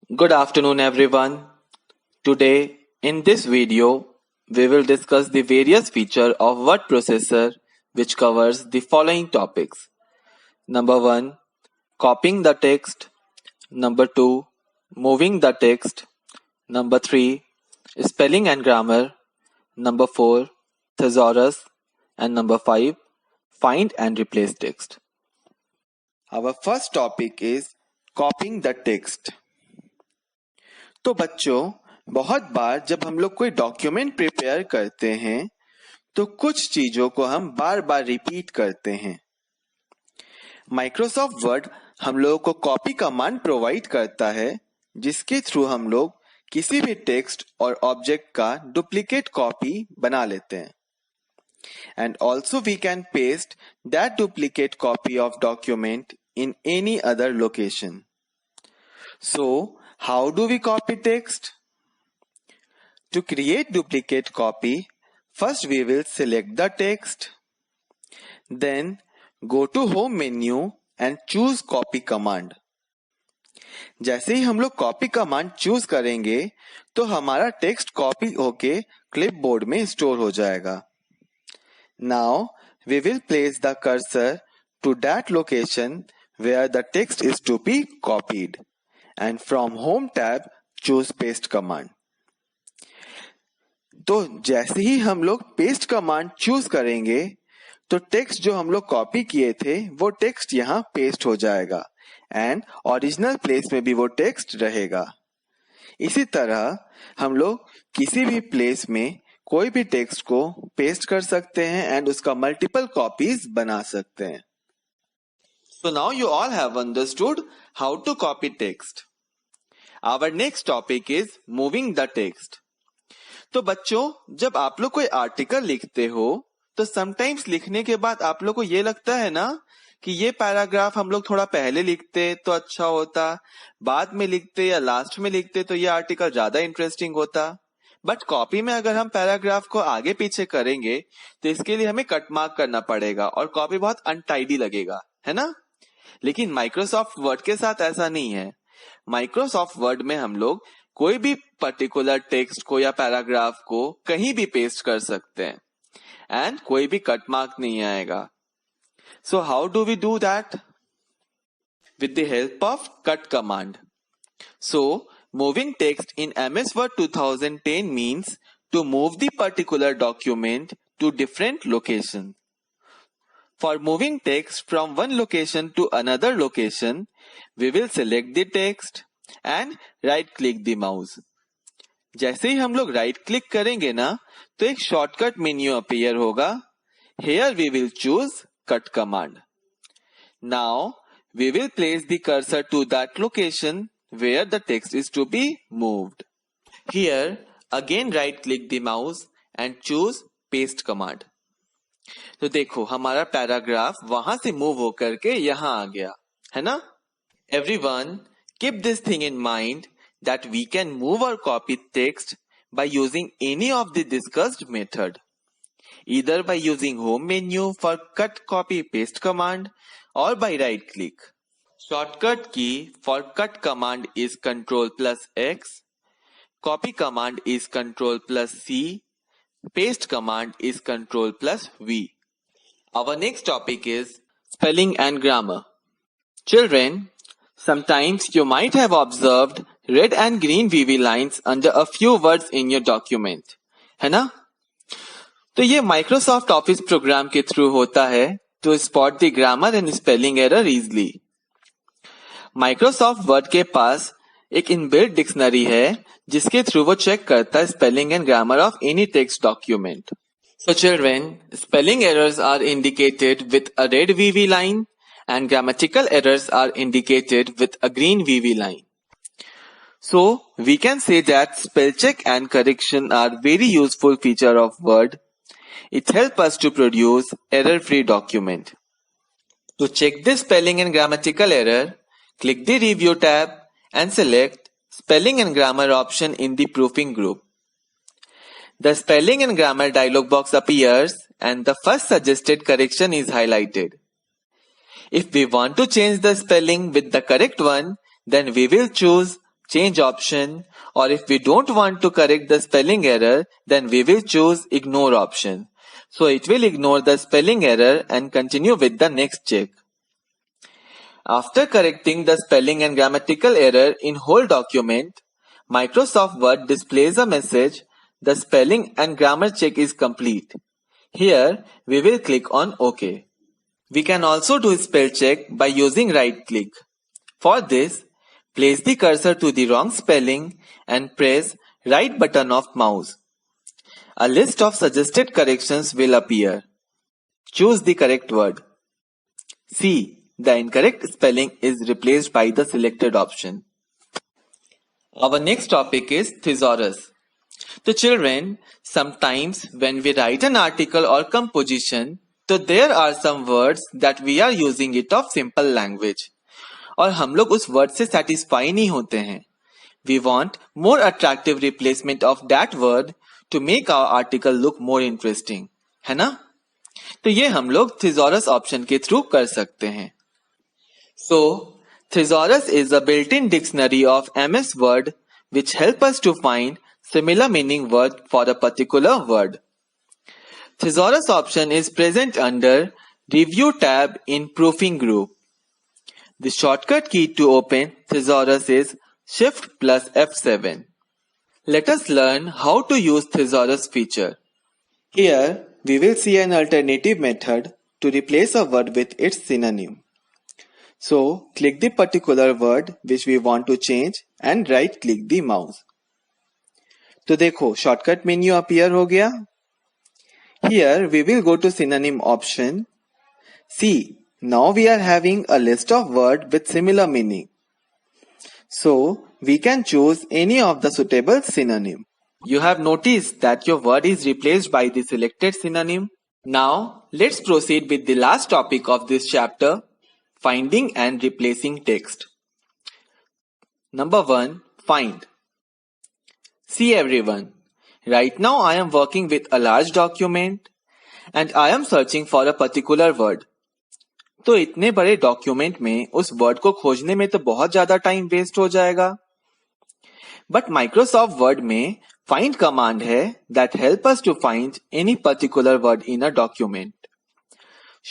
Good afternoon, everyone. Today, in this video, we will discuss the various features of word processor which covers the following topics. Number 1, copying the text. Number 2, moving the text. Number 3, spelling and grammar. Number 4, thesaurus. And number 5, find and replace text. Our first topic is copying the text. तो बच्चों, बहुत बार जब हम लोग कोई document prepare करते हैं तो कुछ चीजों को हम बार बार रिपीट करते हैं। माइक्रोसॉफ्ट वर्ड हम लोगों को कॉपी कमांड प्रोवाइड करता है जिसके थ्रू हम लोग किसी भी टेक्स्ट और ऑब्जेक्ट का डुप्लीकेट कॉपी बना लेते हैं। And also we can paste that duplicate copy of document in any other location. So how do we copy text? To create duplicate copy, first we will select the text. Then go to home menu and choose copy command. जैसे ही हम लोग copy command choose करेंगे तो हमारा text copy होके clipboard में store हो जाएगा। Now we will place the cursor to that location where the text is to be copied. And from home tab choose paste command. तो जैसे ही हम लोग paste command choose करेंगे तो टेक्स्ट जो हम लोग कॉपी किए थे वो टेक्स्ट यहाँ पेस्ट हो जाएगा एंड ओरिजिनल प्लेस में भी वो टेक्स्ट रहेगा। इसी तरह हम लोग किसी भी प्लेस में कोई भी टेक्स्ट को पेस्ट कर सकते हैं एंड उसका मल्टीपल कॉपीज बना सकते हैं। So now you all have understood how to copy text. Our next topic is moving the text. तो बच्चों, जब आप लोग कोई आर्टिकल लिखते हो तो समटाइम्स लिखने के बाद आप लोग को ये लगता है ना कि ये पैराग्राफ हम लोग थोड़ा पहले लिखते तो अच्छा होता, बाद में लिखते या लास्ट में लिखते तो ये आर्टिकल ज्यादा इंटरेस्टिंग होता। बट कॉपी में अगर हम पैराग्राफ को आगे पीछे करेंगे तो इसके लिए हमें कट मार्क करना पड़ेगा और कॉपी बहुत अनटाइडी लगेगा, है ना? लेकिन माइक्रोसॉफ्ट वर्ड के साथ ऐसा नहीं है। माइक्रोसॉफ्ट वर्ड में हम लोग कोई भी पर्टिकुलर टेक्स्ट को या पैराग्राफ को कहीं भी पेस्ट कर सकते हैं एंड कोई भी कट मार्क नहीं आएगा। So how do we do that? With the help of cut command. So moving text in MS Word 2010 means to move the particular document to different location. For moving text from one location to another location, we will select the text and right click the mouse. जैसे ही हम लोग right click करेंगे ना तो एक shortcut menu appear होगा। Here we will choose cut command. Now we will place the cursor to that location where the text is to be moved. Here again right click the mouse and choose paste command. तो देखो हमारा paragraph वहां से move होकर के यहाँ आ गया, है ना? Everyone, keep this thing in mind that we can move or copy text by using any of the discussed method, either by using home menu for cut copy paste command or by right click. Shortcut key for cut command is Ctrl+X, copy command is Ctrl+C, paste command is Ctrl+V. Our next topic is spelling and grammar. Children, sometimes you might have observed red and green VV lines under a few words in your document, है ना? तो ये Microsoft Office programme के through होता है to spot the grammar and spelling error easily. Microsoft Word के पास एक inbuilt dictionary है जिसके थ्रू वो चेक करता है spelling and grammar of any text document. So children, spelling errors are indicated with a red VV line and grammatical errors are indicated with a green VV line. So we can say that spell check and correction are very useful feature of Word. It helps us to produce error-free document. To check the spelling and grammatical error, click the Review tab and select Spelling and Grammar option in the Proofing group. The spelling and grammar dialog box appears and the first suggested correction is highlighted. If we want to change the spelling with the correct one, then we will choose change option, or if we don't want to correct the spelling error, then we will choose ignore option. So it will ignore the spelling error and continue with the next check. After correcting the spelling and grammatical error in whole document, Microsoft Word displays a message, the spelling and grammar check is complete. Here, we will click on OK. We can also do spell check by using right click. For this, place the cursor to the wrong spelling and press right button of mouse. A list of suggested corrections will appear. Choose the correct word. See, the incorrect spelling is replaced by the selected option. Our next topic is thesaurus. So children, sometimes when we write an article or composition, तो there are some words that we are using it of simple language. और हम लोग उस word से satisfy नहीं होते हैं. We want more attractive replacement of that word to make our article look more interesting. है ना? तो ये हम लोग thesaurus option के through कर सकते हैं. So, thesaurus is a built-in dictionary of MS Word which help us to find similar meaning word for a particular word. Thesaurus option is present under Review tab in Proofing group. The shortcut key to open Thesaurus is Shift plus F7. Let us learn how to use Thesaurus feature. Here, we will see an alternative method to replace a word with its synonym. So, click the particular word which we want to change and right click the mouse. तो देखो shortcut menu appear हो गया. Here we will go to synonym option. See, now we are having a list of words with similar meaning. So, we can choose any of the suitable synonym. You have noticed that your word is replaced by the selected synonym. Now, let's proceed with the last topic of this chapter, finding and replacing text. Number 1. Find. See everyone, right now I am working with a large document and I am searching for a particular word. तो इतने बड़े document में उस word को खोजने में तो बहुत ज्यादा टाइम वेस्ट हो जाएगा. बट माइक्रोसॉफ्ट वर्ड में फाइंड कमांड है that help us to find any particular word in a document.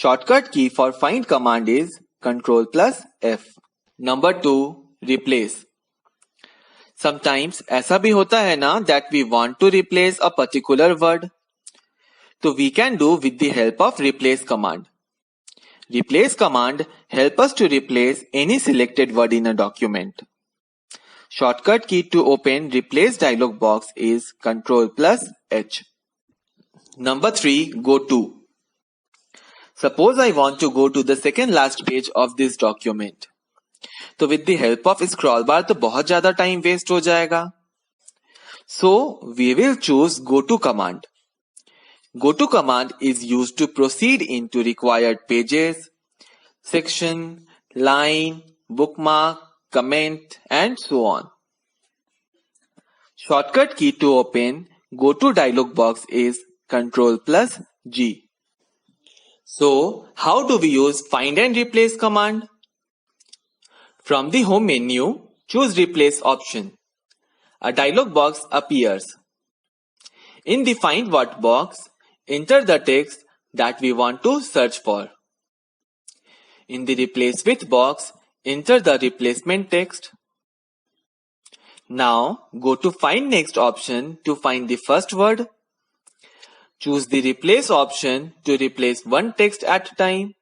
Shortcut key for find command is Ctrl+F. Number 2. Replace. Sometimes ऐसा भी होता है ना that we want to replace a particular word. तो we can do with the help of replace command. Replace command help us to replace any selected word in a document. Shortcut key to open replace dialog box is Ctrl+H. Number 3. Go to. Suppose I want to go to the second last page of this document. तो with the help of scroll bar तो बहुत ज्यादा time waste हो जाएगा. So we will choose go to command. Go to command is used to proceed into required pages, section, line, bookmark, comment and so on. Shortcut key to open go to dialog box is Ctrl+G. So how do we use find and replace command? From the home menu, choose replace option. A dialog box appears. In the find what box, enter the text that we want to search for. In the replace with box, enter the replacement text. Now go to find next option to find the first word. Choose the replace option to replace one text at a time,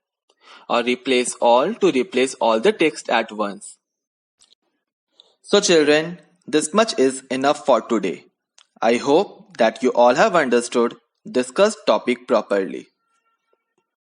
or replace all to replace all the text at once. So children, this much is enough for today. I hope that you all have understood discussed topic properly.